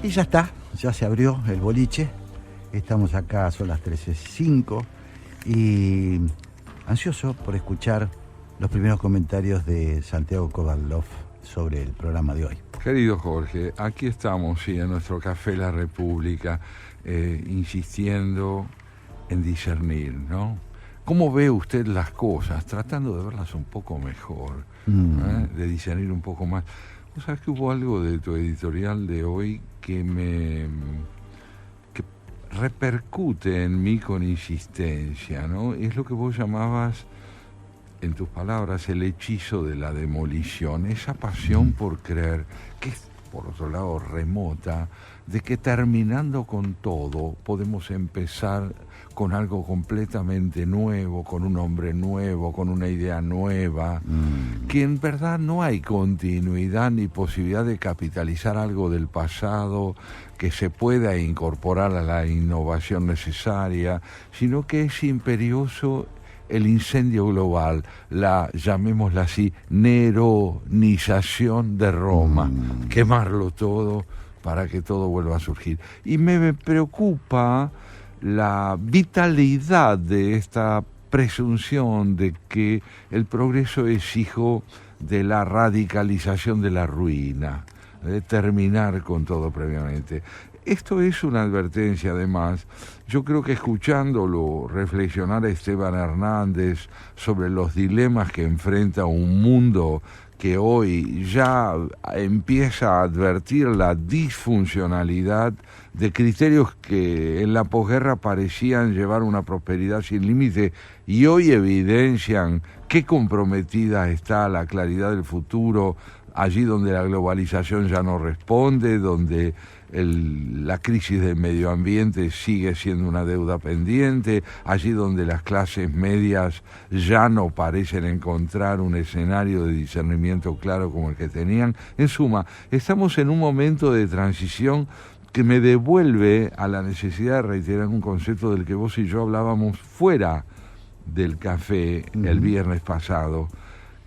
Y ya está, ya se abrió el boliche. Estamos acá, son las 13:05 y ansioso por escuchar los primeros comentarios de Santiago Kovadlov sobre el programa de hoy. Querido Jorge, aquí estamos, sí, en nuestro Café La República, insistiendo en discernir, ¿no? ¿Cómo ve usted las cosas? Tratando de verlas un poco mejor, de discernir un poco más. ¿Vos sabés que hubo algo de tu editorial de hoy que repercute en mí con insistencia, ¿no? Es lo que vos llamabas, en tus palabras, el hechizo de la demolición, esa pasión por creer, que es, por otro lado, remota, de que terminando con todo podemos empezar con algo completamente nuevo, con un hombre nuevo, con una idea nueva, que en verdad no hay continuidad ni posibilidad de capitalizar algo del pasado que se pueda incorporar a la innovación necesaria, sino que es imperioso el incendio global, la, llamémosla así, neronización de Roma, quemarlo todo para que todo vuelva a surgir. Y me preocupa la vitalidad de esta presunción de que el progreso es hijo de la radicalización de la ruina, de terminar con todo previamente. Esto es una advertencia, además. Yo creo que escuchándolo reflexionar a Esteban Hernández sobre los dilemas que enfrenta un mundo que hoy ya empieza a advertir la disfuncionalidad de criterios que en la posguerra parecían llevar una prosperidad sin límite y hoy evidencian qué comprometida está la claridad del futuro allí donde la globalización ya no responde, donde la crisis del medio ambiente sigue siendo una deuda pendiente, allí donde las clases medias ya no parecen encontrar un escenario de discernimiento claro como el que tenían. En suma, estamos en un momento de transición que me devuelve a la necesidad de reiterar un concepto del que vos y yo hablábamos fuera del café el viernes pasado,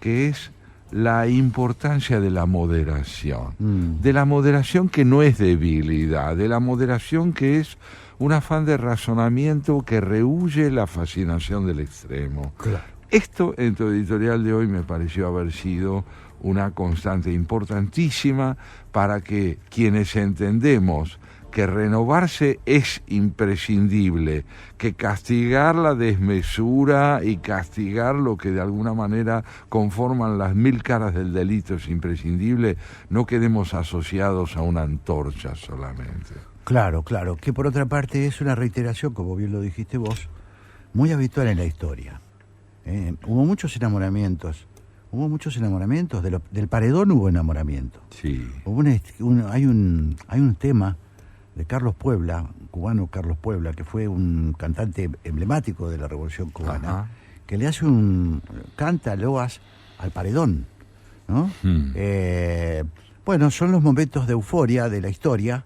que es la importancia de la moderación, de la moderación que no es debilidad, de la moderación que es un afán de razonamiento que rehúye la fascinación del extremo. Claro. Esto en tu editorial de hoy me pareció haber sido una constante importantísima para que quienes entendemos que renovarse es imprescindible, que castigar la desmesura y castigar lo que de alguna manera conforman las 1000 caras del delito es imprescindible, no quedemos asociados a una antorcha solamente. Claro, que por otra parte es una reiteración, como bien lo dijiste vos, muy habitual en la historia. Hubo muchos enamoramientos, del paredón hubo enamoramiento. Sí. Hay un tema de Carlos Puebla, cubano Carlos Puebla, que fue un cantante emblemático de la Revolución Cubana, que le hace canta loas al paredón, ¿no? Bueno, son los momentos de euforia de la historia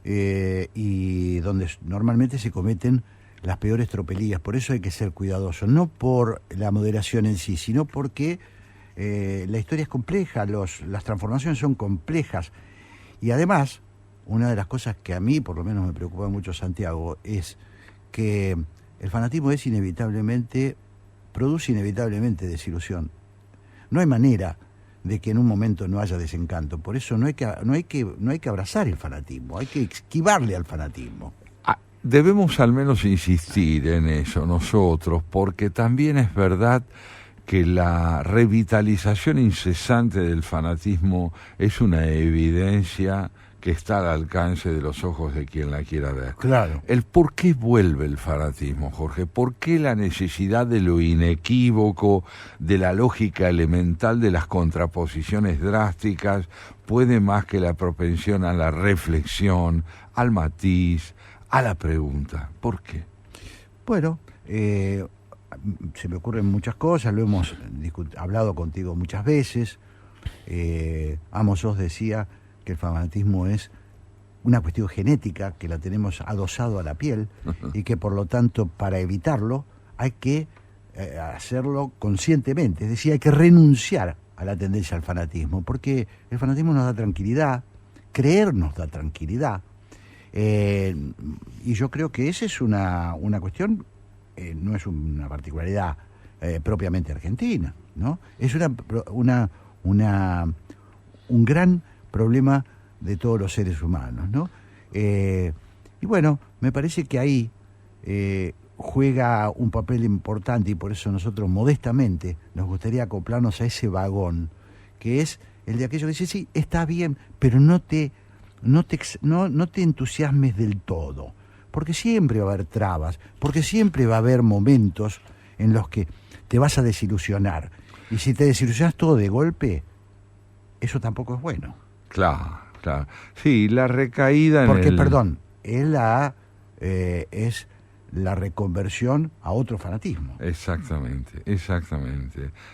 y donde normalmente se cometen las peores tropelías. Por eso hay que ser cuidadosos, no por la moderación en sí, sino porque la historia es compleja, las transformaciones son complejas y además una de las cosas que a mí, por lo menos me preocupa mucho, Santiago, es que el fanatismo produce inevitablemente desilusión. No hay manera de que en un momento no haya desencanto. Por eso no hay que abrazar el fanatismo, hay que esquivarle al fanatismo. Debemos al menos insistir en eso nosotros, porque también es verdad que la revitalización incesante del fanatismo es una evidencia que está al alcance de los ojos de quien la quiera ver. Claro. El por qué vuelve el fanatismo, Jorge, por qué la necesidad de lo inequívoco, de la lógica elemental de las contraposiciones drásticas, puede más que la propensión a la reflexión, al matiz, a la pregunta. ¿Por qué? Bueno, se me ocurren muchas cosas, lo hemos hablado contigo muchas veces. Amos Oz decía que el fanatismo es una cuestión genética, que la tenemos adosado a la piel y que por lo tanto para evitarlo hay que hacerlo conscientemente, es decir, hay que renunciar a la tendencia al fanatismo, porque el fanatismo nos da tranquilidad, creer nos da tranquilidad, Y yo creo que esa es una cuestión, no es una particularidad propiamente argentina, ¿no? Es un gran problema de todos los seres humanos, ¿no? Y bueno, me parece que ahí juega un papel importante, y por eso nosotros modestamente nos gustaría acoplarnos a ese vagón, que es el de aquello que dice, sí, está bien, pero no te entusiasmes del todo, porque siempre va a haber trabas, porque siempre va a haber momentos en los que te vas a desilusionar, y si te desilusionas todo de golpe, eso tampoco es bueno. Claro. Sí, la recaída porque, perdón, es la reconversión a otro fanatismo. Exactamente.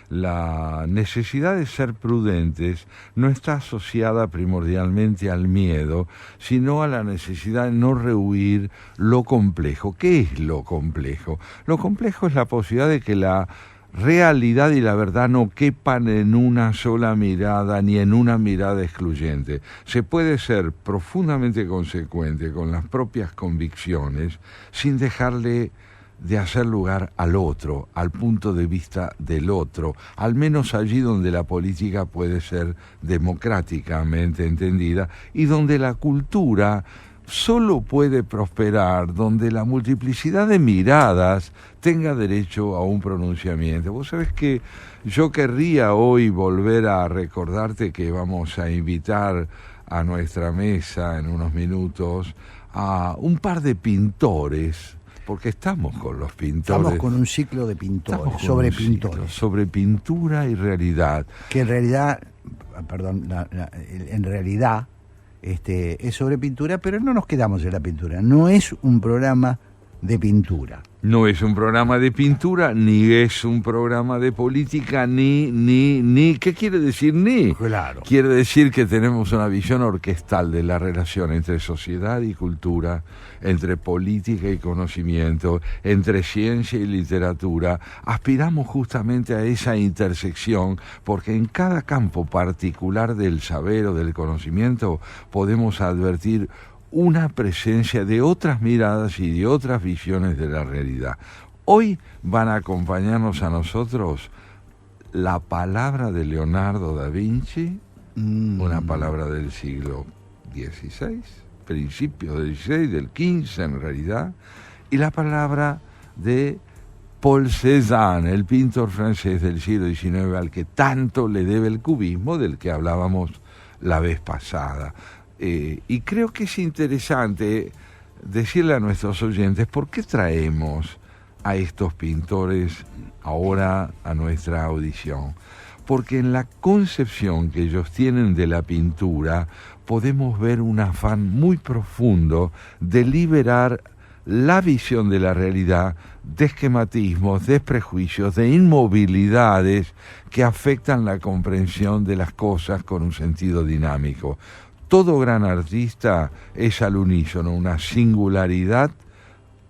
La necesidad de ser prudentes no está asociada primordialmente al miedo, sino a la necesidad de no rehuir lo complejo. ¿Qué es lo complejo? Lo complejo es la posibilidad de que la realidad y la verdad no quepan en una sola mirada ni en una mirada excluyente. Se puede ser profundamente consecuente con las propias convicciones sin dejarle de hacer lugar al otro, al punto de vista del otro, al menos allí donde la política puede ser democráticamente entendida y donde la cultura solo puede prosperar donde la multiplicidad de miradas tenga derecho a un pronunciamiento. Vos sabés que yo querría hoy volver a recordarte que vamos a invitar a nuestra mesa en unos minutos a un par de pintores, porque estamos con los pintores. Estamos con un ciclo de pintores, sobre pintores. Sobre pintura y realidad. Que en realidad, en realidad es sobre pintura, pero no nos quedamos en la pintura. No es un programa de pintura. No es un programa de pintura, ni es un programa de política, ni. ¿Qué quiere decir ni? Claro. Quiere decir que tenemos una visión orquestal de la relación entre sociedad y cultura, entre política y conocimiento, entre ciencia y literatura. Aspiramos justamente a esa intersección, porque en cada campo particular del saber o del conocimiento podemos advertir una presencia de otras miradas y de otras visiones de la realidad. Hoy van a acompañarnos a nosotros la palabra de Leonardo da Vinci, una palabra del siglo XVI, principios del XVI, del XV en realidad, y la palabra de Paul Cézanne, el pintor francés del siglo XIX al que tanto le debe el cubismo del que hablábamos la vez pasada. Y creo que es interesante decirle a nuestros oyentes por qué traemos a estos pintores ahora a nuestra audición. Porque en la concepción que ellos tienen de la pintura podemos ver un afán muy profundo de liberar la visión de la realidad de esquematismos, de prejuicios, de inmovilidades que afectan la comprensión de las cosas con un sentido dinámico. Todo gran artista es al unísono una singularidad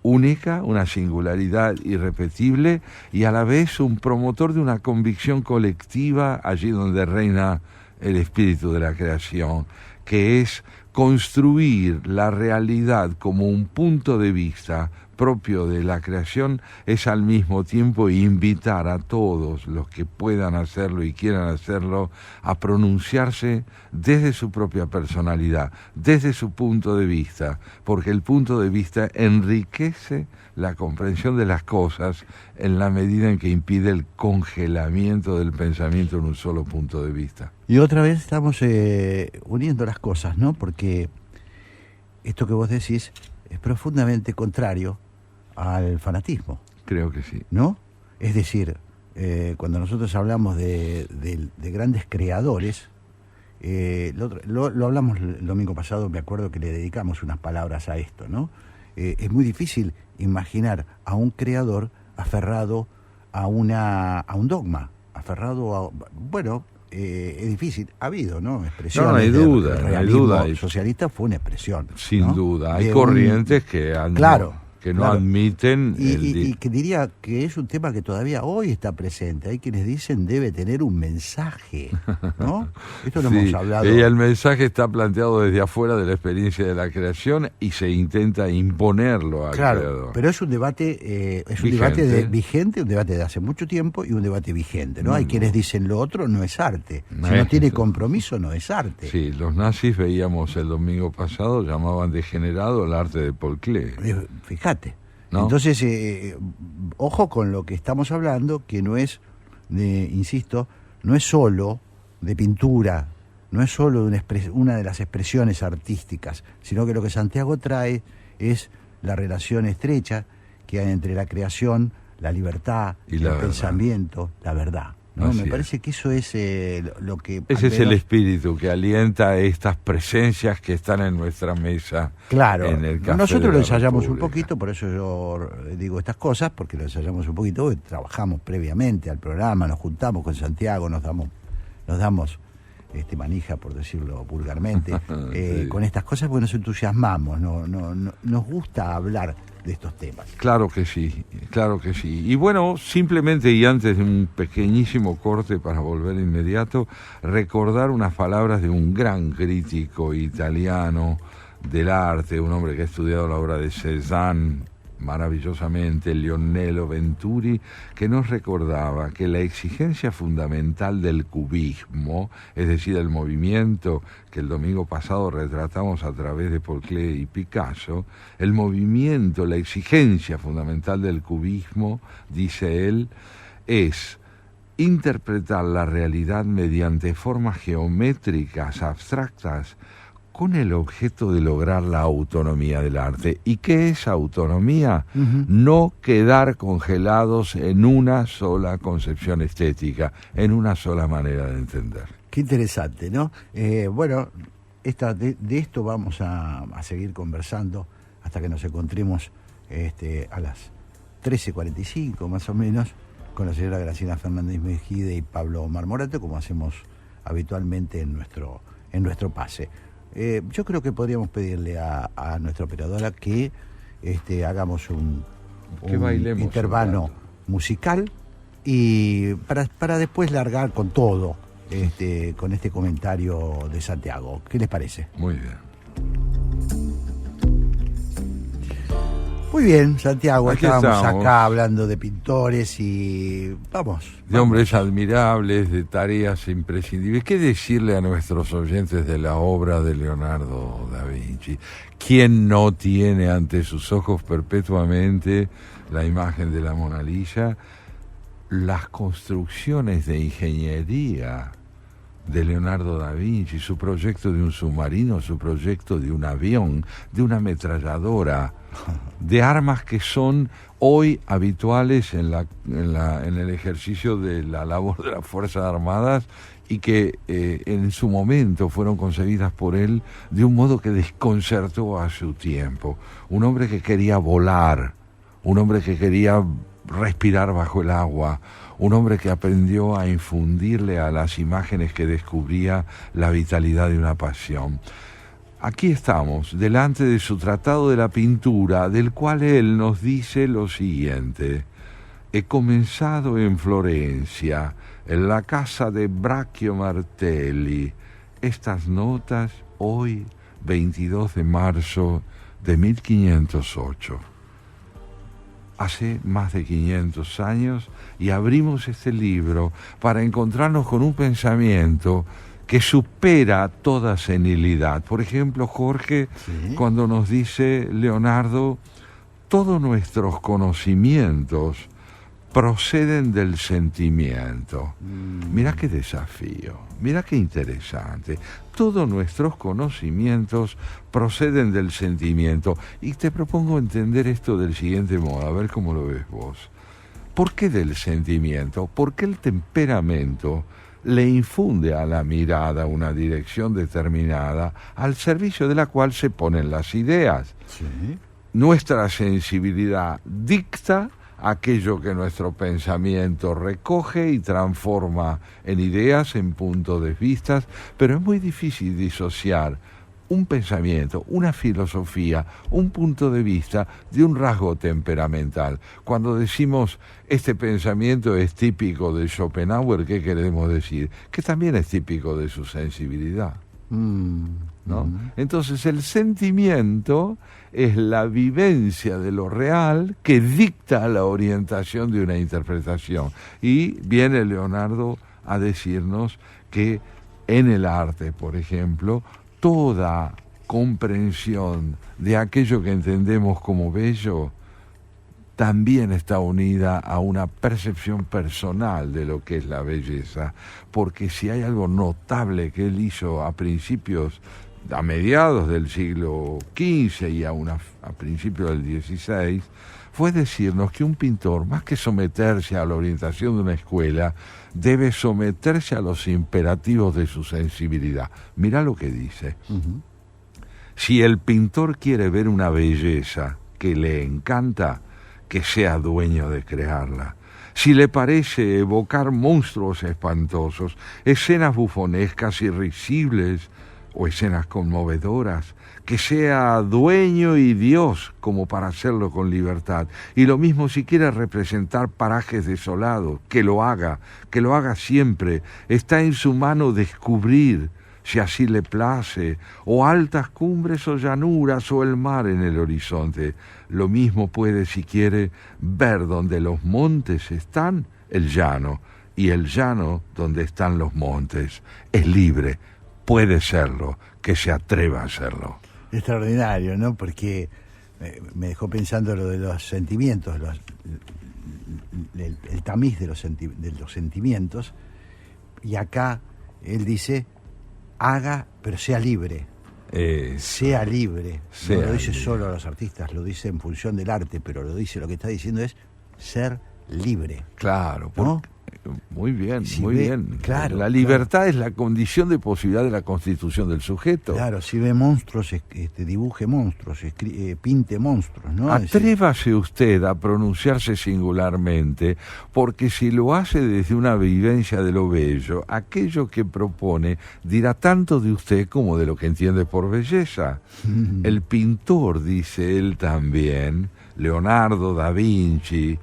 única, una singularidad irrepetible y a la vez un promotor de una convicción colectiva allí donde reina el espíritu de la creación, que es construir la realidad como un punto de vista propio de la creación, es al mismo tiempo invitar a todos los que puedan hacerlo y quieran hacerlo a pronunciarse desde su propia personalidad, desde su punto de vista, porque el punto de vista enriquece la comprensión de las cosas en la medida en que impide el congelamiento del pensamiento en un solo punto de vista. Y otra vez estamos uniendo las cosas, ¿no? Porque esto que vos decís es profundamente contrario al fanatismo. Creo que sí. ¿No? Es decir, cuando nosotros hablamos de grandes creadores, lo hablamos el domingo pasado, me acuerdo que le dedicamos unas palabras a esto, ¿no? Es muy difícil imaginar a un creador aferrado a un dogma, aferrado a... Bueno, es difícil, ha habido, ¿no? Expresiones. No hay duda, el no hay duda. socialista fue una expresión. Sin ¿no? duda, hay corrientes que han... Claro, que no admiten... Y que diría que es un tema que todavía hoy está presente. Hay quienes dicen debe tener un mensaje, ¿no? Esto lo hemos hablado. Y el mensaje está planteado desde afuera de la experiencia de la creación y se intenta imponerlo al creador. Pero es un debate vigente, un debate de hace mucho tiempo y un debate vigente, ¿no? Hay quienes dicen lo otro no es arte. Si no tiene compromiso, no es arte. Sí, los nazis, veíamos el domingo pasado, llamaban degenerado el arte de Paul Klee. Fíjate. ¿No? Entonces, ojo con lo que estamos hablando, que no es, insisto, no es solo de pintura, no es solo de una de las expresiones artísticas, sino que lo que Santiago trae es la relación estrecha que hay entre la creación, la libertad, el pensamiento, la verdad. ¿No? Me parece que eso es lo que... Ese es el espíritu que alienta estas presencias que están en nuestra mesa. Claro, en el Café nosotros lo ensayamos República. Un poquito, por eso yo digo estas cosas, porque lo ensayamos un poquito, trabajamos previamente al programa, nos juntamos con Santiago, nos damos manija, por decirlo vulgarmente, sí. Con estas cosas porque nos entusiasmamos, nos gusta hablar de estos temas. Claro que sí, claro que sí. Y bueno, simplemente y antes de un pequeñísimo corte para volver inmediato, recordar unas palabras de un gran crítico italiano del arte, un hombre que ha estudiado la obra de Cézanne maravillosamente, Leonello Venturi, que nos recordaba que la exigencia fundamental del cubismo, es decir, el movimiento que el domingo pasado retratamos a través de Paul Klee y Picasso, el movimiento, la exigencia fundamental del cubismo, dice él, es interpretar la realidad mediante formas geométricas abstractas con el objeto de lograr la autonomía del arte. ¿Y qué es autonomía? No quedar congelados en una sola concepción estética, en una sola manera de entender. Qué interesante, ¿no? Bueno, de esto vamos a seguir conversando hasta que nos encontremos a las 13:45 más o menos con la señora Graciela Fernández Mejide y Pablo Marmorato, como hacemos habitualmente en nuestro pase. Yo creo que podríamos pedirle a nuestra operadora que hagamos un intervalo musical y para después largar con todo, con este comentario de Santiago. ¿Qué les parece? Muy bien. Muy bien, Santiago, estábamos acá hablando de pintores y vamos. De hombres admirables, de tareas imprescindibles. ¿Qué decirle a nuestros oyentes de la obra de Leonardo da Vinci? ¿Quién no tiene ante sus ojos perpetuamente la imagen de la Mona Lisa? Las construcciones de ingeniería de Leonardo da Vinci, su proyecto de un submarino, su proyecto de un avión, de una ametralladora, de armas que son hoy habituales en el ejercicio de la labor de las Fuerzas Armadas y que en su momento fueron concebidas por él de un modo que desconcertó a su tiempo. Un hombre que quería volar, un hombre que quería respirar bajo el agua, un hombre que aprendió a infundirle a las imágenes que descubría la vitalidad de una pasión. Aquí estamos, delante de su tratado de la pintura, del cual él nos dice lo siguiente: he comenzado en Florencia, en la casa de Braccio Martelli, estas notas hoy, 22 de marzo de 1508. Hace más de 500 años, y abrimos este libro para encontrarnos con un pensamiento que supera toda senilidad. Por ejemplo, Jorge, ¿sí? Cuando nos dice Leonardo, todos nuestros conocimientos proceden del sentimiento. Mira qué desafío, mira qué interesante. Todos nuestros conocimientos proceden del sentimiento. Y te propongo entender esto del siguiente modo, a ver cómo lo ves vos. ¿Por qué del sentimiento? Porque el temperamento le infunde a la mirada una dirección determinada, al servicio de la cual se ponen las ideas. ¿Sí? Nuestra sensibilidad dicta aquello que nuestro pensamiento recoge y transforma en ideas, en puntos de vista, pero es muy difícil disociar un pensamiento, una filosofía, un punto de vista de un rasgo temperamental. Cuando decimos este pensamiento es típico de Schopenhauer, ¿qué queremos decir? Que también es típico de su sensibilidad. ¿No? Entonces el sentimiento es la vivencia de lo real que dicta la orientación de una interpretación. Y viene Leonardo a decirnos que en el arte, por ejemplo, toda comprensión de aquello que entendemos como bello también está unida a una percepción personal de lo que es la belleza, porque si hay algo notable que él hizo a mediados del siglo XV y a principios del XVI, fue decirnos que un pintor, más que someterse a la orientación de una escuela, debe someterse a los imperativos de su sensibilidad. Mirá lo que dice. Si el pintor quiere ver una belleza que le encanta, que sea dueño de crearla. Si le parece evocar monstruos espantosos, escenas bufonescas y risibles o escenas conmovedoras, que sea dueño y Dios como para hacerlo con libertad. Y lo mismo si quiere representar parajes desolados, que lo haga siempre. Está en su mano descubrir, si así le place, o altas cumbres o llanuras o el mar en el horizonte. Lo mismo puede, si quiere, ver donde los montes están, el llano, y el llano donde están los montes. Es libre, puede serlo, que se atreva a hacerlo. Extraordinario, ¿no? Porque me dejó pensando lo de los sentimientos, el tamiz de los sentimientos, y acá él dice, haga, pero sea libre. Sea libre. No lo dice solo a los artistas, lo dice en función del arte, pero lo que está diciendo es ser libre. Claro, ¿no? Muy bien, muy bien. Claro, la libertad es la condición de posibilidad de la constitución del sujeto. Claro, si ve monstruos, dibuje monstruos, pinte monstruos, ¿no? Atrévase usted a pronunciarse singularmente, porque si lo hace desde una vivencia de lo bello, aquello que propone dirá tanto de usted como de lo que entiende por belleza. El pintor, dice él también, Leonardo da Vinci,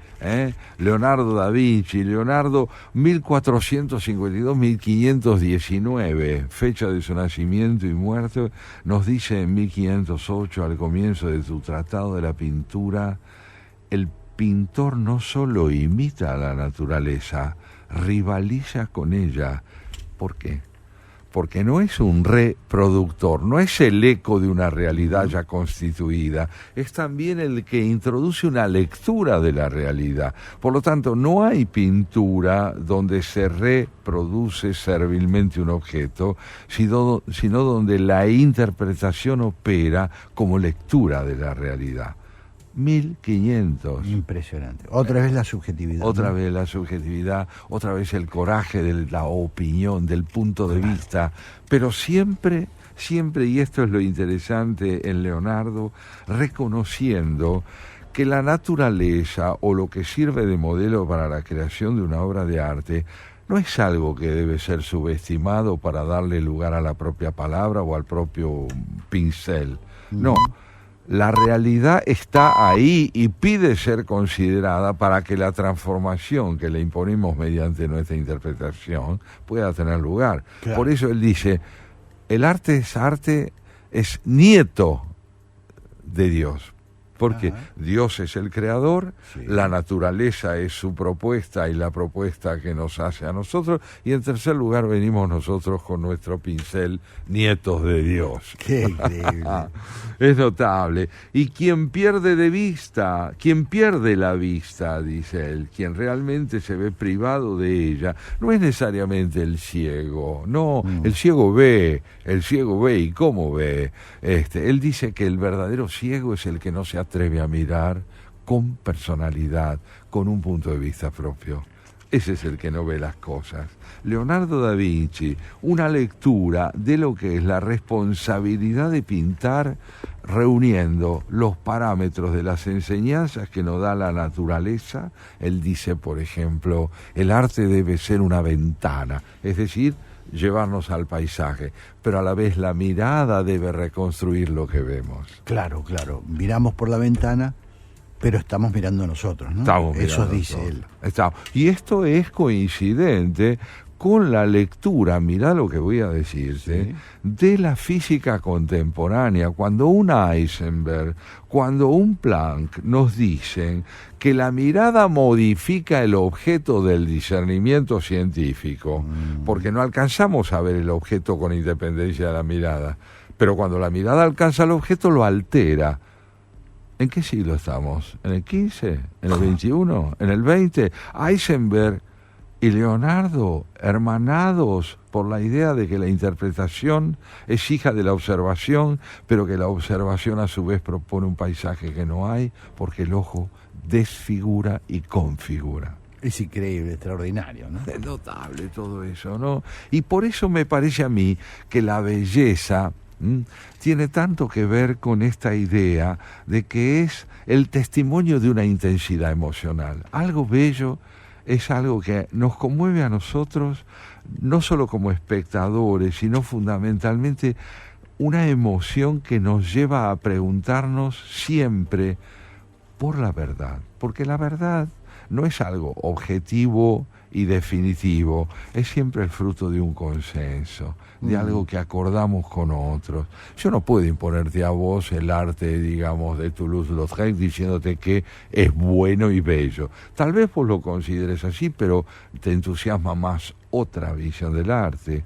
Leonardo 1452-1519, fecha de su nacimiento y muerte, nos dice en 1508, al comienzo de su Tratado de la Pintura, el pintor no solo imita a la naturaleza, rivaliza con ella. ¿Por qué? Porque no es un reproductor, no es el eco de una realidad ya constituida, es también el que introduce una lectura de la realidad. Por lo tanto, no hay pintura donde se reproduce servilmente un objeto, sino donde la interpretación opera como lectura de la realidad. 1500. Impresionante. Otra vez la subjetividad. Otra vez la subjetividad, otra vez el coraje de la opinión, del punto de vista, pero siempre, y esto es lo interesante en Leonardo, reconociendo que la naturaleza o lo que sirve de modelo para la creación de una obra de arte no es algo que debe ser subestimado para darle lugar a la propia palabra o al propio pincel. No. La realidad está ahí y pide ser considerada para que la transformación que le imponemos mediante nuestra interpretación pueda tener lugar. Claro. Por eso él dice, el arte es nieto de Dios. Porque Dios es el creador, la naturaleza es su propuesta y la propuesta que nos hace a nosotros, y en tercer lugar venimos nosotros con nuestro pincel, nietos de Dios. ¡Qué increíble! Es notable. Y quien pierde la vista, dice él, quien realmente se ve privado de ella, no es necesariamente el ciego, no. El ciego ve, ¿y cómo ve? Él dice que el verdadero ciego es el que no se atreve a mirar con personalidad, con un punto de vista propio. Ese es el que no ve las cosas. Leonardo da Vinci, una lectura de lo que es la responsabilidad de pintar, reuniendo los parámetros de las enseñanzas que nos da la naturaleza. Él dice, por ejemplo, el arte debe ser una ventana, es decir, llevarnos al paisaje, pero a la vez la mirada debe reconstruir lo que vemos. Claro, claro. Miramos por la ventana, pero estamos mirando a nosotros, ¿no? Eso dice él. Y esto es coincidente con la lectura, mirá lo que voy a decirte, de la física contemporánea. Cuando un Heisenberg, cuando un Planck nos dicen que la mirada modifica el objeto del discernimiento científico, porque no alcanzamos a ver el objeto con independencia de la mirada, pero cuando la mirada alcanza el objeto lo altera. ¿En qué siglo estamos? ¿En el 15? ¿En el 21? ¿En el 20? Heisenberg y Leonardo, hermanados por la idea de que la interpretación es hija de la observación, pero que la observación a su vez propone un paisaje que no hay, porque el ojo desfigura y configura. Es increíble, extraordinario, ¿no? Es notable todo eso, ¿no? Y por eso me parece a mí que la belleza tiene tanto que ver con esta idea de que es el testimonio de una intensidad emocional. Algo bello es algo que nos conmueve a nosotros, no solo como espectadores, sino fundamentalmente una emoción que nos lleva a preguntarnos siempre por la verdad, porque la verdad no es algo objetivo y definitivo, es siempre el fruto de un consenso, de algo que acordamos con otros. Yo no puedo imponerte a vos el arte, digamos, de Toulouse-Lautrec diciéndote que es bueno y bello. Tal vez vos lo consideres así, pero te entusiasma más otra visión del arte.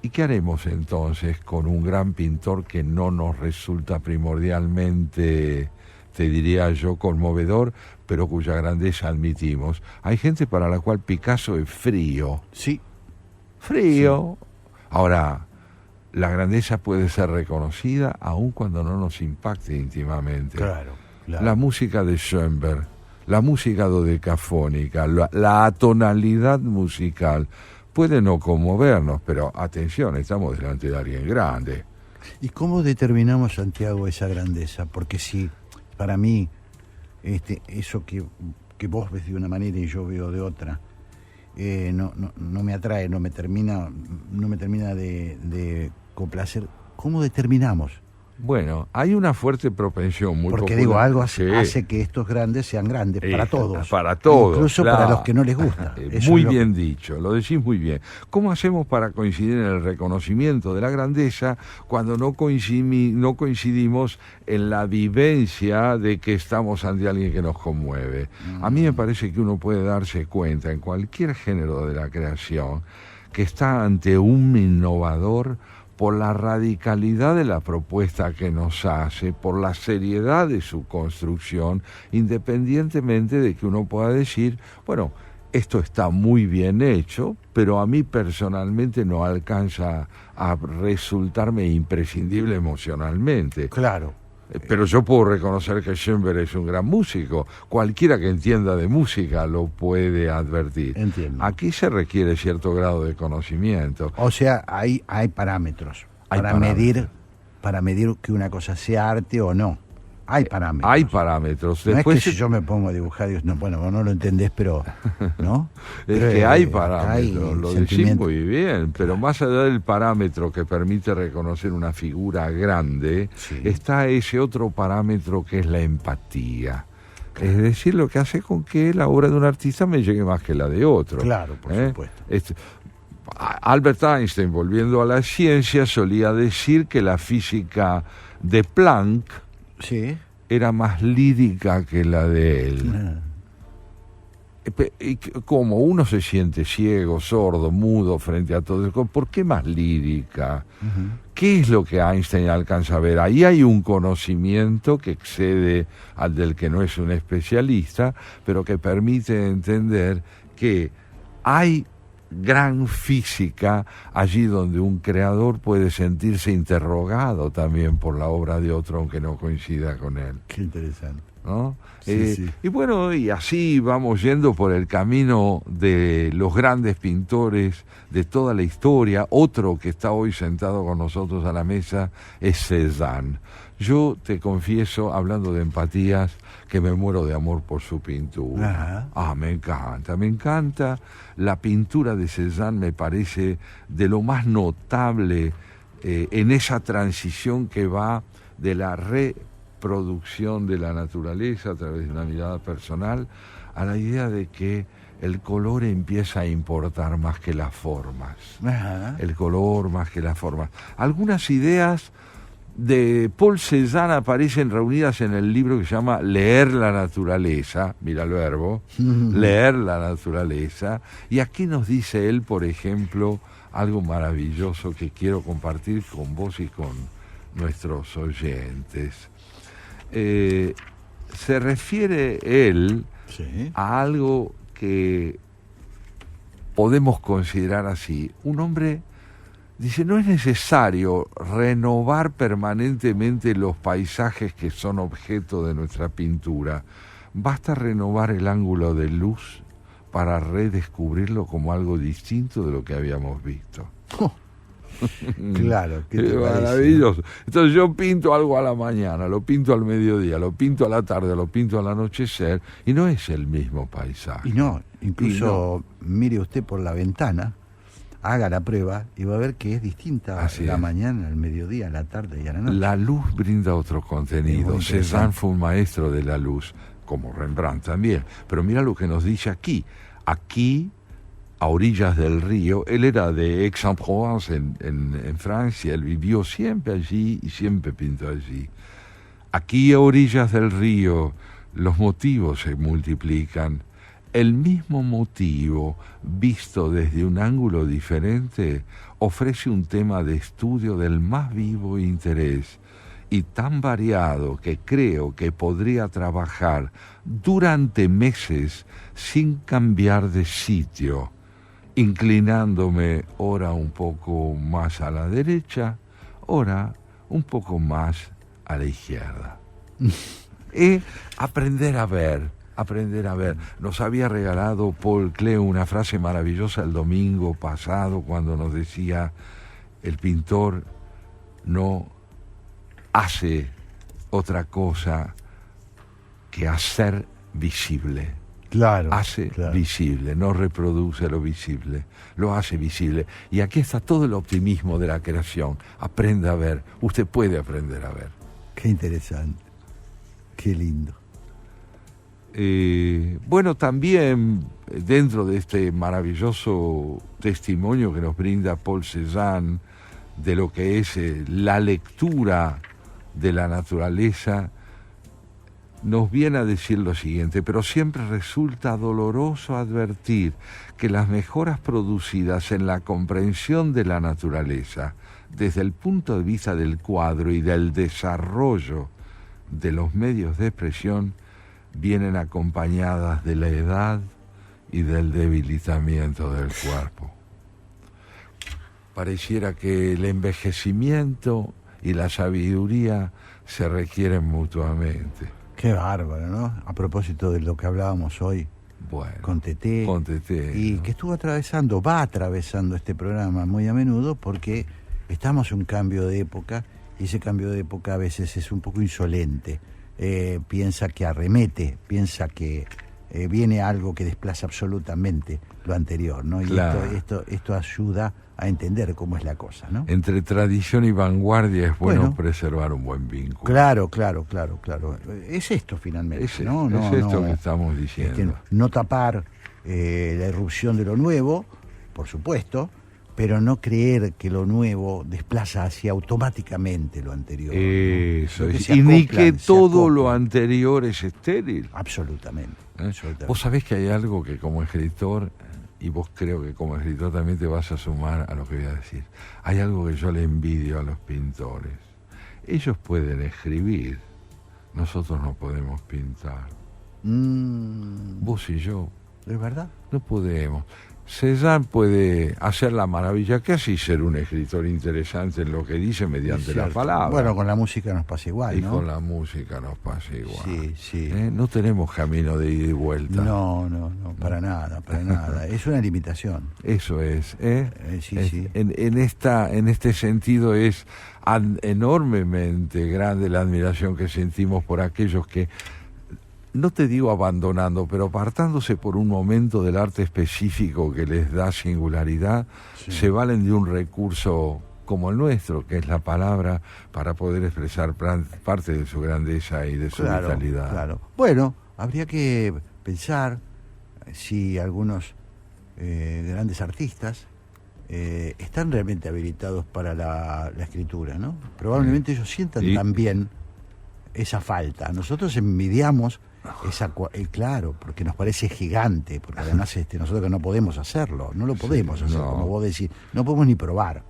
¿Y qué haremos entonces con un gran pintor que no nos resulta primordialmente, te diría yo, conmovedor, pero cuya grandeza admitimos? Hay gente para la cual Picasso es frío. Sí. Frío. Sí. Ahora, la grandeza puede ser reconocida aun cuando no nos impacte íntimamente. Claro, claro. La música de Schoenberg, la música dodecafónica, la atonalidad musical puede no conmovernos, pero atención, estamos delante de alguien grande. ¿Y cómo determinamos, Santiago, esa grandeza? Porque si para mí eso que vos ves de una manera y yo veo de otra, no me atrae, no me termina de complacer. ¿Cómo determinamos? Bueno, hay una fuerte propensión muy porque popular. Digo, algo hace que estos grandes sean grandes para todos. Para todos. Incluso claro. Para los que no les gusta. Muy bien dicho, lo decís muy bien. ¿Cómo hacemos para coincidir en el reconocimiento de la grandeza cuando no coincidimos en la vivencia de que estamos ante alguien que nos conmueve? A mí me parece que uno puede darse cuenta en cualquier género de la creación que está ante un innovador por la radicalidad de la propuesta que nos hace, por la seriedad de su construcción, independientemente de que uno pueda decir, bueno, esto está muy bien hecho, pero a mí personalmente no alcanza a resultarme imprescindible emocionalmente. Claro. Pero yo puedo reconocer que Schoenberg es un gran músico. Cualquiera que entienda de música lo puede advertir. Entiendo. Aquí se requiere cierto grado de conocimiento. O sea, hay parámetros para medir que una cosa sea arte o no. Hay parámetros. Hay parámetros. No después, es que si yo me pongo a dibujar, digo, no, bueno, vos no lo entendés, pero ¿no? Es que hay parámetros, lo decís muy bien, pero más allá del parámetro que permite reconocer una figura grande, está ese otro parámetro que es la empatía. Es decir, lo que hace con que la obra de un artista me llegue más que la de otro. Claro, por supuesto. Albert Einstein, volviendo a la ciencia, solía decir que la física de Planck era más lírica que la de él. Y como uno se siente ciego, sordo, mudo frente a todo eso, ¿por qué más lírica? ¿Qué es lo que Einstein alcanza a ver? Ahí hay un conocimiento que excede al del que no es un especialista, pero que permite entender que hay gran física allí donde un creador puede sentirse interrogado también por la obra de otro aunque no coincida con él. Qué interesante. ¿no? Sí. Y bueno, y así vamos yendo por el camino de los grandes pintores de toda la historia. Otro que está hoy sentado con nosotros a la mesa es Cézanne. Yo te confieso, hablando de empatías, que me muero de amor por su pintura. Ajá. Me encanta. La pintura de Cézanne me parece de lo más notable en esa transición que va de la reproducción de la naturaleza a través de una mirada personal a la idea de que el color empieza a importar más que las formas. Ajá. El color más que las formas. Algunas ideas de Paul Cézanne aparecen reunidas en el libro que se llama Leer la naturaleza, mira el verbo, leer la naturaleza, y aquí nos dice él, por ejemplo, algo maravilloso que quiero compartir con vos y con nuestros oyentes. Se refiere él a algo que podemos considerar así. Un hombre dice, no es necesario renovar permanentemente los paisajes que son objeto de nuestra pintura. Basta renovar el ángulo de luz para redescubrirlo como algo distinto de lo que habíamos visto. Claro, qué maravilloso. Entonces yo pinto algo a la mañana, lo pinto al mediodía, lo pinto a la tarde, lo pinto al anochecer, y no es el mismo paisaje. Y no, incluso mire usted por la ventana, haga la prueba y va a ver que es distinta a la mañana, al mediodía, a la tarde y a la noche. La luz brinda otro contenido. Cézanne fue un maestro de la luz, como Rembrandt también. Pero mira lo que nos dice aquí. Aquí, a orillas del río, él era de Aix-en-Provence, en Francia, él vivió siempre allí y siempre pintó allí. Aquí, a orillas del río, los motivos se multiplican. El mismo motivo, visto desde un ángulo diferente, ofrece un tema de estudio del más vivo interés y tan variado que creo que podría trabajar durante meses sin cambiar de sitio, inclinándome ora un poco más a la derecha, ora un poco más a la izquierda. Y aprender a ver. Nos había regalado Paul Klee una frase maravillosa el domingo pasado cuando nos decía, el pintor no hace otra cosa que hacer visible. Claro. Hace visible, no reproduce lo visible, lo hace visible. Y aquí está todo el optimismo de la creación. Aprenda a ver, usted puede aprender a ver. Qué interesante, qué lindo. Bueno, también dentro de este maravilloso testimonio que nos brinda Paul Cézanne de lo que es la lectura de la naturaleza, nos viene a decir lo siguiente: pero siempre resulta doloroso advertir que las mejoras producidas en la comprensión de la naturaleza, desde el punto de vista del cuadro y del desarrollo de los medios de expresión, vienen acompañadas de la edad y del debilitamiento del cuerpo. Pareciera que el envejecimiento y la sabiduría se requieren mutuamente. Qué bárbaro, ¿no? A propósito de lo que hablábamos hoy con Teté, y ¿no? Que va atravesando este programa muy a menudo porque estamos en un cambio de época y ese cambio de época a veces es un poco insolente. Piensa que arremete, piensa que viene algo que desplaza absolutamente lo anterior, ¿no? Y claro. esto ayuda a entender cómo es la cosa, ¿no? Entre tradición y vanguardia es bueno preservar un buen vínculo. Claro. Es esto finalmente, ¿no? Es esto que estamos diciendo. Es que no tapar la irrupción de lo nuevo, por supuesto, pero no creer que lo nuevo desplaza hacia automáticamente lo anterior. Eso ¿no? Y ni que todo lo anterior es estéril. Absolutamente. Vos sabés que hay algo que como escritor, y vos creo que como escritor también te vas a sumar a lo que voy a decir, hay algo que yo le envidio a los pintores. Ellos pueden escribir, nosotros no podemos pintar. Vos y yo. ¿Es verdad? No podemos. Cézanne puede hacer la maravilla que así ser un escritor interesante en lo que dice mediante la palabra. Bueno, con la música nos pasa igual, y ¿no? con la música nos pasa igual. Sí, sí. No tenemos camino de ida y vuelta. No, para nada, para nada. Es una limitación. Eso es. Sí. En este sentido es enormemente grande la admiración que sentimos por aquellos que, no te digo abandonando, pero apartándose por un momento del arte específico que les da singularidad, se valen de un recurso como el nuestro, que es la palabra, para poder expresar parte de su grandeza y de su vitalidad. Claro. Bueno, habría que pensar si algunos grandes artistas están realmente habilitados para la escritura, ¿no? Probablemente ellos sientan también esa falta. Nosotros envidiamos claro, porque nos parece gigante, porque además nosotros que no podemos hacerlo, no lo podemos hacer, como vos decís, no podemos ni probar,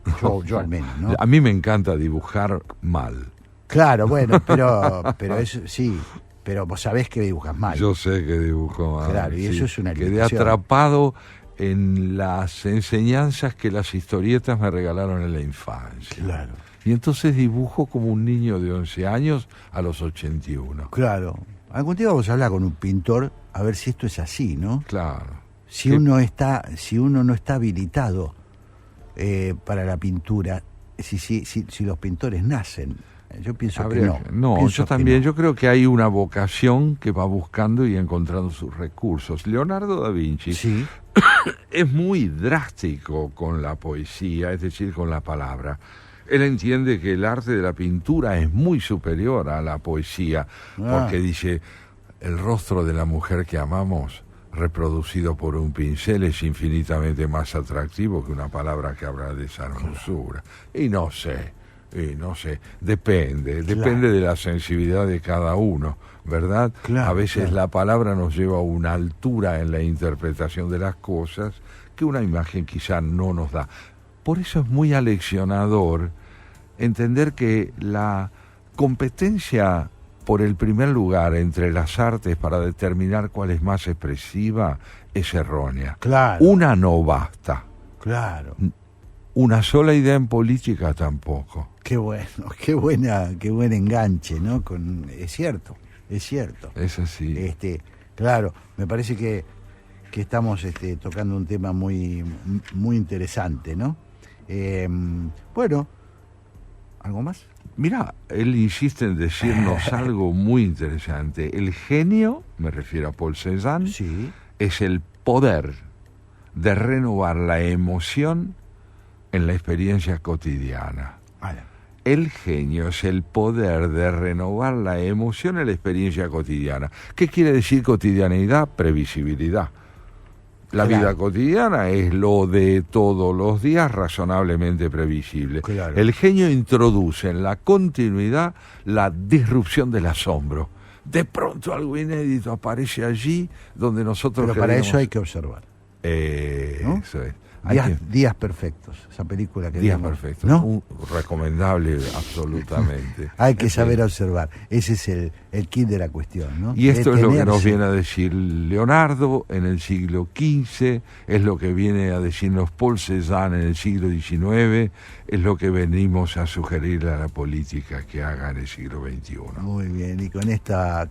yo al menos, ¿no? A mí me encanta dibujar mal. Claro, bueno, pero eso sí, pero vos sabés que dibujas mal. Yo sé que dibujo mal. Claro, y eso es una limitación. Quedé atrapado en las enseñanzas que las historietas me regalaron en la infancia. Claro. Y entonces dibujo como un niño de 11 años a los 81. Claro. Algún día vamos a hablar con un pintor a ver si esto es así, ¿no? Claro. Si uno no está habilitado para la pintura, si los pintores nacen. Yo pienso que no. No, yo también. Yo creo que hay una vocación que va buscando y encontrando sus recursos. Leonardo da Vinci es muy drástico con la poesía, es decir, con la palabra. Él entiende que el arte de la pintura es muy superior a la poesía, porque dice, el rostro de la mujer que amamos, reproducido por un pincel, es infinitamente más atractivo que una palabra que habla de esa hermosura. Y no sé, depende de la sensibilidad de cada uno, ¿verdad? A veces la palabra nos lleva a una altura en la interpretación de las cosas que una imagen quizá no nos da. Por eso es muy aleccionador entender que la competencia por el primer lugar entre las artes para determinar cuál es más expresiva es errónea. Claro. Una no basta. Claro. Una sola idea en política tampoco. Qué bueno, qué buen enganche, ¿no? Es cierto. Es así. Claro, me parece que estamos tocando un tema muy, muy interesante, ¿no? Bueno, ¿algo más? Mira, él insiste en decirnos algo muy interesante. El genio, me refiero a Paul Cézanne, es el poder de renovar la emoción en la experiencia cotidiana. El genio es el poder de renovar la emoción en la experiencia cotidiana. ¿Qué quiere decir cotidianeidad? Previsibilidad. La vida cotidiana es lo de todos los días razonablemente previsible. El genio introduce en la continuidad la disrupción del asombro. De pronto algo inédito aparece allí donde nosotros... Pero para eso hay que observar. ¿no? Eso es. Días perfectos, esa película que Días perfectos, ¿no? Recomendable absolutamente. Hay que saber observar, ese es el kit de la cuestión, ¿no? Y esto es lo que nos viene a decir Leonardo en el siglo XV, es lo que viene a decirnos Paul Cézanne en el siglo XIX, es lo que venimos a sugerirle a la política que haga en el siglo XXI. Muy bien, y con esta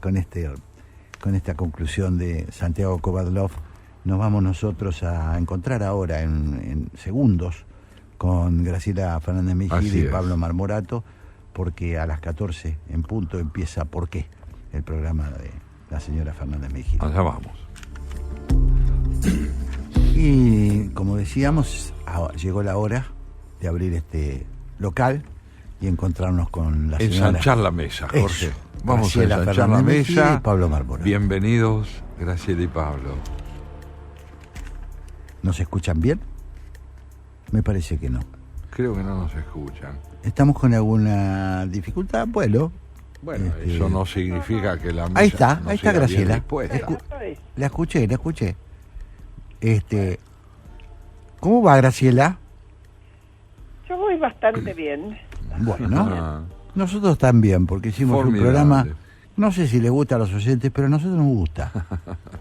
conclusión de Santiago Kovadlov, nos vamos nosotros a encontrar ahora en segundos con Graciela Fernández Mejía y Pablo Marmorato, porque a las 14 en punto empieza ¿Por qué? El programa de la señora Fernández Mejía. Allá vamos. Y como decíamos, llegó la hora de abrir este local y encontrarnos con la señora. Ensanchar la mesa, Jorge. Eso. Vamos Graciela a ensanchar Fernández la mesa. Mejía y Pablo Marmorato. Bienvenidos, Graciela y Pablo. ¿Nos escuchan bien? Me parece que no. Creo que no nos escuchan. ¿Estamos con alguna dificultad? Bueno, eso no significa que la mesa ahí está Graciela. La escuché. ¿Cómo va, Graciela? Yo voy bastante bien. Bueno, nosotros también, porque hicimos un programa, no sé si le gusta a los oyentes, pero a nosotros nos gusta.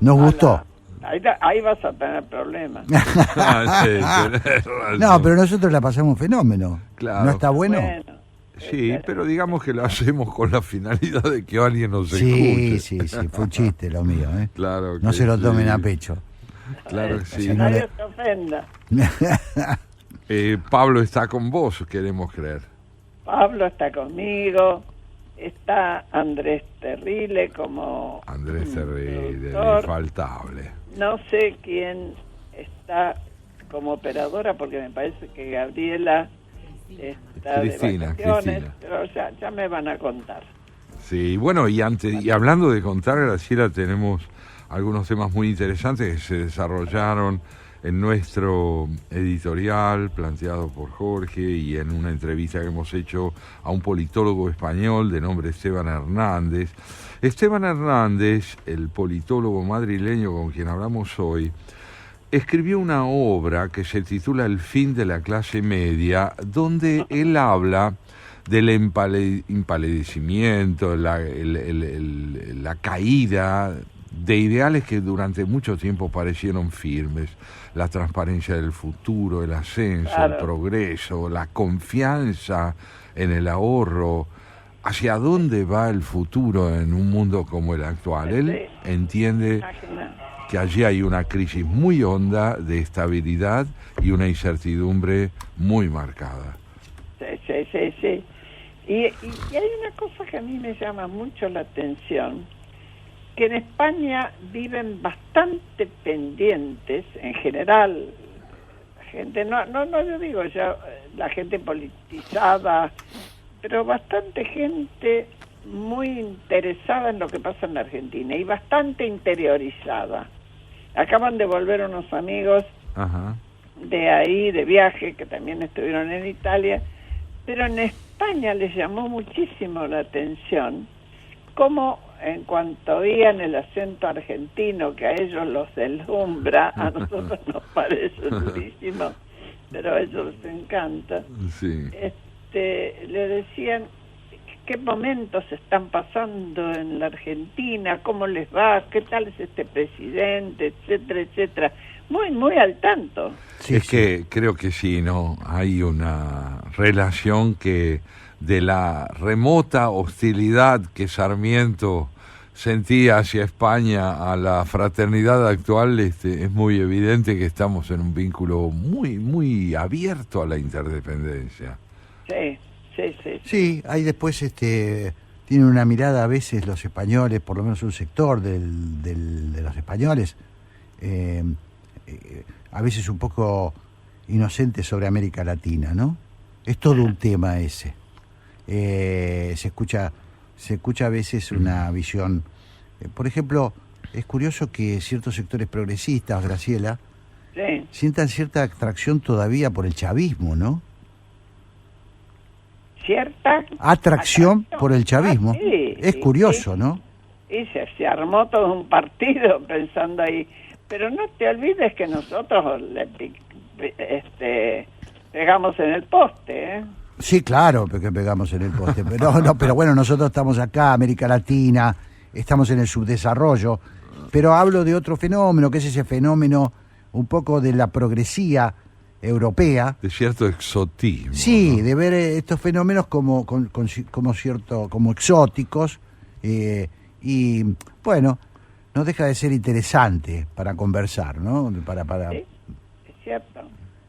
Nos gustó. Ahí vas a tener problemas. No, pero nosotros la pasamos fenómeno. Claro. ¿No está bueno? Sí, pero digamos que lo hacemos con la finalidad de que alguien nos escuche. Sí, fue un chiste lo mío, ¿eh? Claro. No se lo tomen a pecho. Claro que sí. Nadie se ofenda. Pablo está con vos, queremos creer. Pablo está conmigo, está Andrés Terrile como Andrés Terrile, productor. infaltable. No sé quién está como operadora, porque me parece que Gabriela está Cristina, de vacaciones, Cristina. pero ya me van a contar. Sí, bueno, y hablando de contar, Graciela, tenemos algunos temas muy interesantes que se desarrollaron en nuestro editorial planteado por Jorge y en una entrevista que hemos hecho a un politólogo español de nombre Esteban Hernández. Esteban Hernández, el politólogo madrileño con quien hablamos hoy, escribió una obra que se titula El fin de la clase media, donde él habla del empalidecimiento, la caída de ideales que durante mucho tiempo parecieron firmes, la transparencia del futuro, el ascenso, Claro. el progreso, la confianza en el ahorro. ¿Hacia dónde va el futuro en un mundo como el actual? Él entiende que allí hay una crisis muy honda de estabilidad y una incertidumbre muy marcada. Sí. Y hay una cosa que a mí me llama mucho la atención, que en España viven bastante pendientes, en general, la gente, no yo digo ya, la gente politizada, pero bastante gente muy interesada en lo que pasa en la Argentina y bastante interiorizada. Acaban de volver unos amigos Ajá. de ahí, de viaje, que también estuvieron en Italia, pero en España les llamó muchísimo la atención cómo en cuanto oían el acento argentino, que a ellos los deslumbra, a nosotros nos parece durísimo, pero a ellos les encanta, Sí. le decían qué momentos están pasando en la Argentina, cómo les va, qué tal es este presidente, etcétera, etcétera. Muy al tanto. Sí, que creo que sí, ¿no? Hay una relación que de la remota hostilidad que Sarmiento sentía hacia España a la fraternidad actual, es muy evidente que estamos en un vínculo muy abierto a la interdependencia. Sí. Sí, hay después tienen una mirada a veces los españoles, por lo menos un sector de los españoles, a veces un poco inocente sobre América Latina, ¿no? Es todo un tema ese. Se escucha a veces una visión. Por ejemplo, es curioso que ciertos sectores progresistas, Graciela, sientan cierta atracción todavía por el chavismo, ¿no? Cierta atracción por el chavismo. Sí, es curioso, ¿no? Y se armó todo un partido pensando ahí. Pero no te olvides que nosotros pegamos en el poste, ¿eh? Sí, claro, que pegamos en el poste. Pero bueno, nosotros estamos acá, América Latina, estamos en el subdesarrollo. Pero hablo de otro fenómeno, que es ese fenómeno un poco de la progresía europea. De cierto exotismo. Sí, ¿no? de ver estos fenómenos como exóticos. Y bueno, no deja de ser interesante para conversar, ¿no? Sí, es cierto.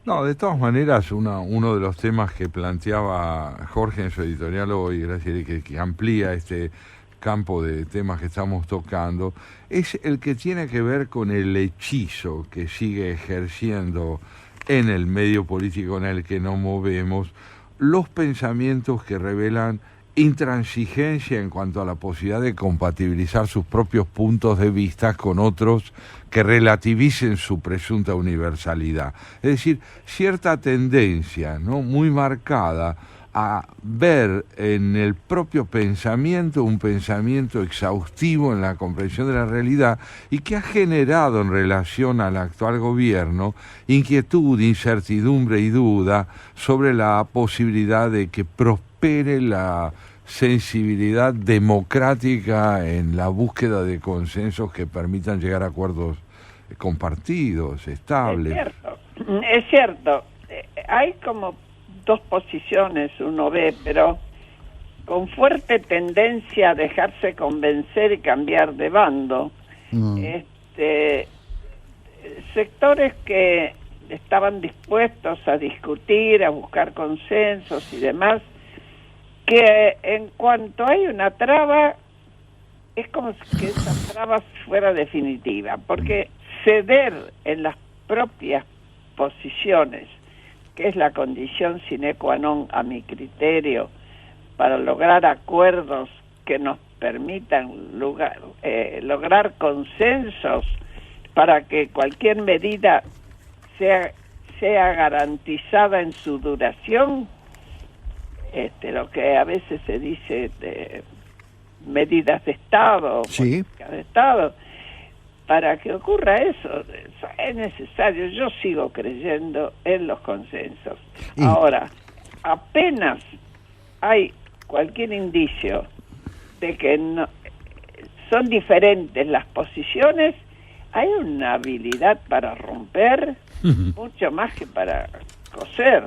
No, de todas maneras, uno de los temas que planteaba Jorge en su editorial hoy, gracias, que amplía este campo de temas que estamos tocando, es el que tiene que ver con el hechizo que sigue ejerciendo en el medio político en el que nos movemos los pensamientos que revelan intransigencia en cuanto a la posibilidad de compatibilizar sus propios puntos de vista con otros que relativicen su presunta universalidad. Es decir, cierta tendencia, ¿no?, muy marcada a ver en el propio pensamiento un pensamiento exhaustivo en la comprensión de la realidad y que ha generado en relación al actual gobierno inquietud, incertidumbre y duda sobre la posibilidad de que prospere la sensibilidad democrática en la búsqueda de consensos que permitan llegar a acuerdos compartidos, estables. Es cierto. Hay como dos posiciones, uno ve, pero con fuerte tendencia a dejarse convencer y cambiar de bando. Sectores que estaban dispuestos a discutir, a buscar consensos y demás, que en cuanto hay una traba, es como que esa traba fuera definitiva, porque ceder en las propias posiciones, que es la condición sine qua non a mi criterio, para lograr acuerdos que nos permitan lograr consensos para que cualquier medida sea garantizada en su duración, lo que a veces se dice de medidas de Estado, sí, políticas de Estado, para que ocurra eso es necesario. Yo sigo creyendo en los consensos. Ahora, apenas hay cualquier indicio de que no, son diferentes las posiciones, hay una habilidad para romper mucho más que para coser.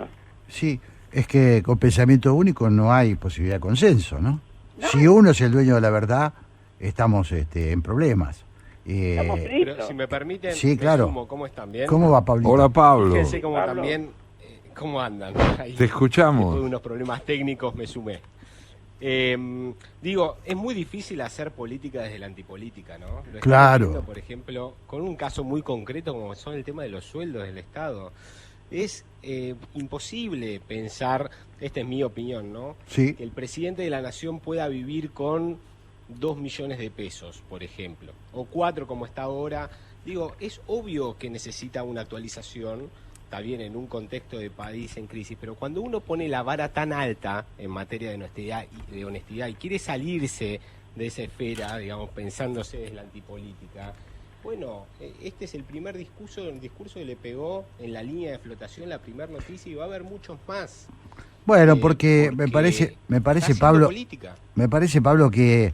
Sí, es que con pensamiento único no hay posibilidad de consenso, ¿no? Si uno es el dueño de la verdad, estamos en problemas. Pero si me permiten, sí, claro. ¿Cómo están? ¿Bien? ¿Cómo va, Pablito? Hola, Pablo. Fíjense cómo también, ¿cómo andan? Ahí, te escuchamos. Después de unos problemas técnicos me sumé. Digo, es muy difícil hacer política desde la antipolítica, ¿no? Lo claro. Viendo, por ejemplo, con un caso muy concreto como son el tema de los sueldos del Estado. Es imposible pensar, esta es mi opinión, ¿no? Sí. Que el presidente de la Nación pueda vivir con 2 millones de pesos, por ejemplo, o 4 como está ahora. Digo, es obvio que necesita una actualización, está bien en un contexto de país en crisis, pero cuando uno pone la vara tan alta en materia de honestidad y quiere salirse de esa esfera, digamos, pensándose desde la antipolítica, bueno, este es el primer discurso que le pegó en la línea de flotación, la primera noticia, y va a haber muchos más. Bueno, porque me parece Pablo, política. Me parece, Pablo, que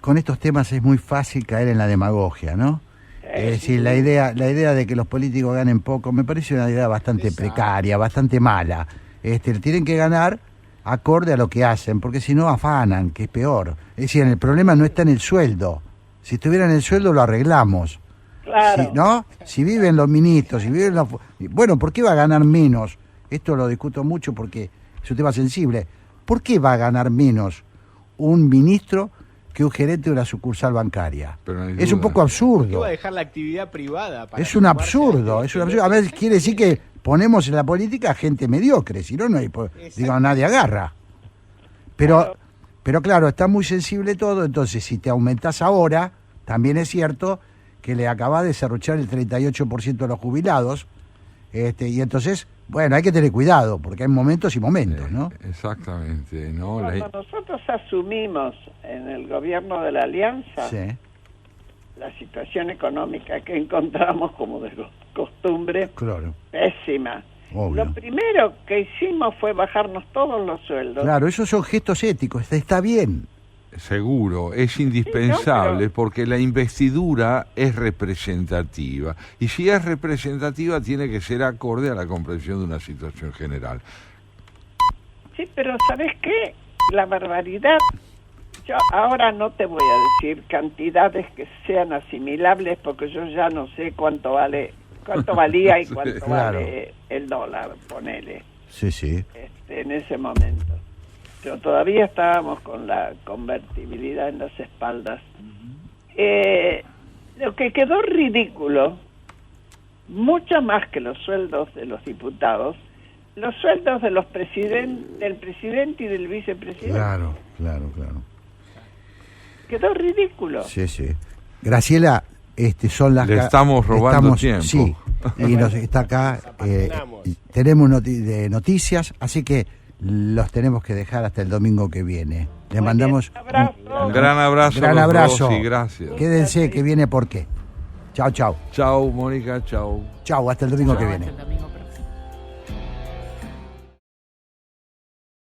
con estos temas es muy fácil caer en la demagogia, ¿no? Es decir, la idea de que los políticos ganen poco me parece una idea bastante precaria, bastante mala. Tienen que ganar acorde a lo que hacen, porque si no afanan, que es peor. Es decir, el problema no está en el sueldo. Si estuviera en el sueldo lo arreglamos. Claro. ¿No? Si viven los ministros, si viven los... Bueno, ¿por qué va a ganar menos? Esto lo discuto mucho porque es un tema sensible. ¿Por qué va a ganar menos un ministro que un gerente de una sucursal bancaria? Es un poco absurdo. ¿Por qué va a dejar la actividad privada? Es un absurdo, es un absurdo. A ver, quiere decir que ponemos en la política gente mediocre, si no, no hay, digo, nadie agarra. Pero claro, está muy sensible todo, entonces si te aumentás ahora, también es cierto que le acabás de serruchar el 38% de los jubilados, y entonces, bueno, hay que tener cuidado, porque hay momentos y momentos, ¿no? Exactamente, ¿no? Cuando nosotros asumimos en el gobierno de la Alianza la situación económica que encontramos como de costumbre, claro, pésima. Obvio. Lo primero que hicimos fue bajarnos todos los sueldos. Claro, esos son gestos éticos, está bien. Seguro, es indispensable, porque la investidura es representativa. Y si es representativa, tiene que ser acorde a la comprensión de una situación general. Sí, pero ¿sabes qué? La barbaridad, yo ahora no te voy a decir cantidades que sean asimilables, porque yo ya no sé cuánto valía y cuánto vale el dólar, ponele. Sí, sí. En ese momento. Pero todavía estábamos con la convertibilidad en las espaldas. Lo que quedó ridículo, mucho más que los sueldos de los diputados, los sueldos de los del presidente y del vicepresidente. Claro. Quedó ridículo. Sí. Graciela, son las... Le estamos robando tiempo. Sí, y nos está acá. Tenemos noticias, así que los tenemos que dejar hasta el domingo que viene. Le mandamos un gran abrazo. Gran abrazo. Sí, gracias. Quédense que viene por qué. Chao. Chao, Mónica, chao. Chao, hasta el domingo que viene.